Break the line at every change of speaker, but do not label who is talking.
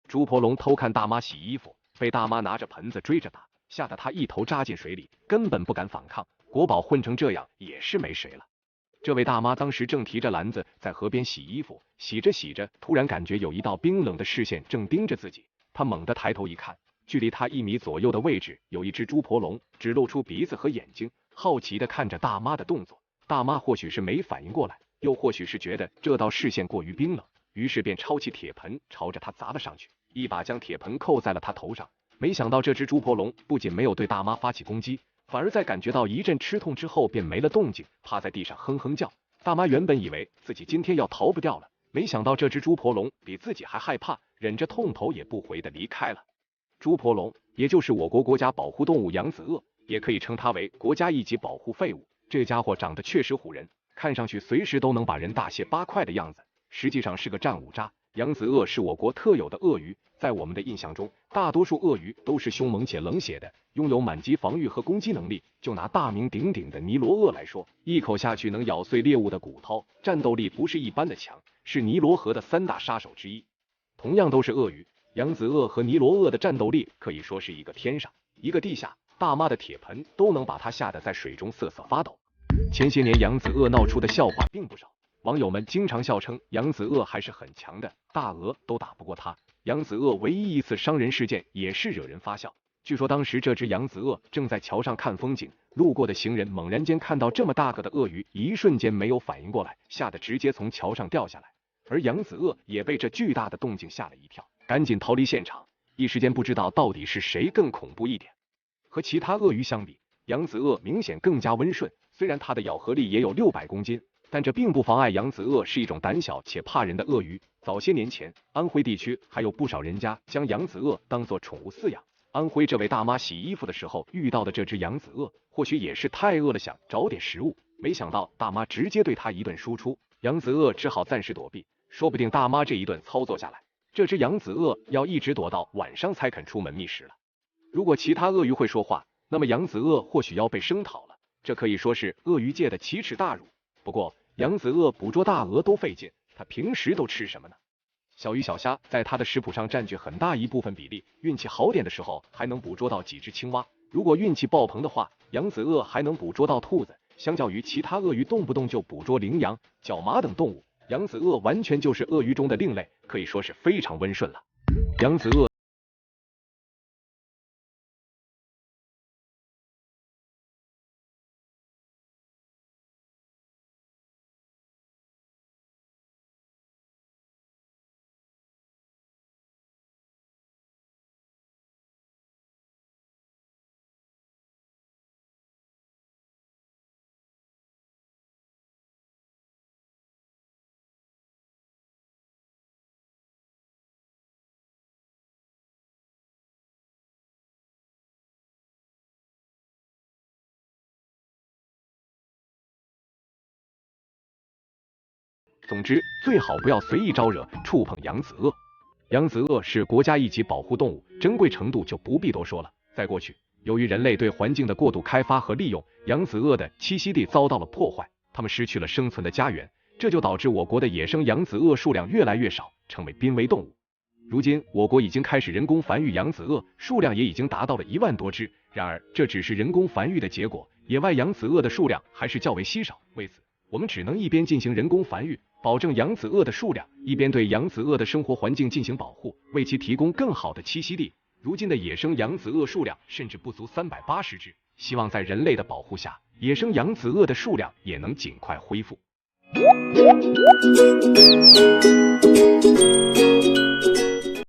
朱婆龙偷看大妈洗衣服，被大妈拿着盆子追着打，吓得他一头扎进水里，根本不敢反抗。国宝混成这样也是没谁了。这位大妈当时正提着篮子在河边洗衣服，洗着洗着，突然感觉有一道冰冷的视线正盯着自己。她猛地抬头一看，距离她1米左右的位置有一只猪婆龙，只露出鼻子和眼睛，好奇地看着大妈的动作。大妈或许是没反应过来，又或许是觉得这道视线过于冰冷，于是便抄起铁盆朝着她砸了上去，一把将铁盆扣在了她头上。没想到这只猪婆龙不仅没有对大妈发起攻击，反而在感觉到一阵吃痛之后便没了动静，趴在地上哼哼叫。大妈原本以为自己今天要逃不掉了，没想到这只猪婆龙比自己还害怕，忍着痛头也不回的离开了。猪婆龙也就是我国国家保护动物扬子鳄，也可以称它为国家一级保护废物。这家伙长得确实唬人，看上去随时都能把人大卸8块的样子，实际上是个战五渣。扬子鳄是我国特有的鳄鱼，在我们的印象中，大多数鳄鱼都是凶猛且冷血的，拥有满级防御和攻击能力。就拿大名鼎鼎的尼罗鳄来说，一口下去能咬碎猎物的骨头，战斗力不是一般的强，是尼罗河的3大杀手之一。同样都是鳄鱼，扬子鳄和尼罗鳄的战斗力可以说是一个天上一个地下，大妈的铁盆都能把它吓得在水中瑟瑟发抖。前些年扬子鳄闹出的笑话并不少，网友们经常笑称扬子鳄还是很强的，大鳄都打不过它。扬子鳄唯一一次伤人事件也是惹人发笑。据说当时这只扬子鳄正在桥上看风景，路过的行人猛然间看到这么大个的鳄鱼，一瞬间没有反应过来，吓得直接从桥上掉下来。而扬子鳄也被这巨大的动静吓了一跳，赶紧逃离现场。一时间不知道到底是谁更恐怖一点。和其他鳄鱼相比，扬子鳄明显更加温顺，虽然它的咬合力也有600公斤，但这并不妨碍扬子鳄是一种胆小且怕人的鳄鱼。早些年前，安徽地区还有不少人家将扬子鳄当作宠物饲养。安徽这位大妈洗衣服的时候遇到的这只扬子鳄，或许也是太饿了，想找点食物，没想到大妈直接对它一顿输出，扬子鳄只好暂时躲避。说不定大妈这一顿操作下来，这只扬子鳄要一直躲到晚上才肯出门觅食了。如果其他鳄鱼会说话，那么扬子鳄或许要被声讨了，这可以说是鳄鱼界的奇耻大辱。不过扬子鳄捕捉大鹅都费劲，它平时都吃什么呢？小鱼小虾在它的食谱上占据很大一部分比例，运气好点的时候还能捕捉到几只青蛙，如果运气爆棚的话，扬子鳄还能捕捉到兔子。相较于其他鳄鱼动不动就捕捉羚羊、角马等动物，扬子鳄完全就是鳄鱼中的另类，可以说是非常温顺了。扬子鳄总之，最好不要随意招惹、触碰扬子鳄。扬子鳄是国家一级保护动物，珍贵程度就不必多说了。在过去，由于人类对环境的过度开发和利用，扬子鳄的栖息地遭到了破坏，它们失去了生存的家园，这就导致我国的野生扬子鳄数量越来越少，成为濒危动物。如今，我国已经开始人工繁育扬子鳄，数量也已经达到了1万多只。然而，这只是人工繁育的结果，野外扬子鳄的数量还是较为稀少。为此，我们只能一边进行人工繁育，保证扬子鳄的数量，一边对扬子鳄的生活环境进行保护，为其提供更好的栖息地。如今的野生扬子鳄数量甚至不足380只，希望在人类的保护下，野生扬子鳄的数量也能尽快恢复。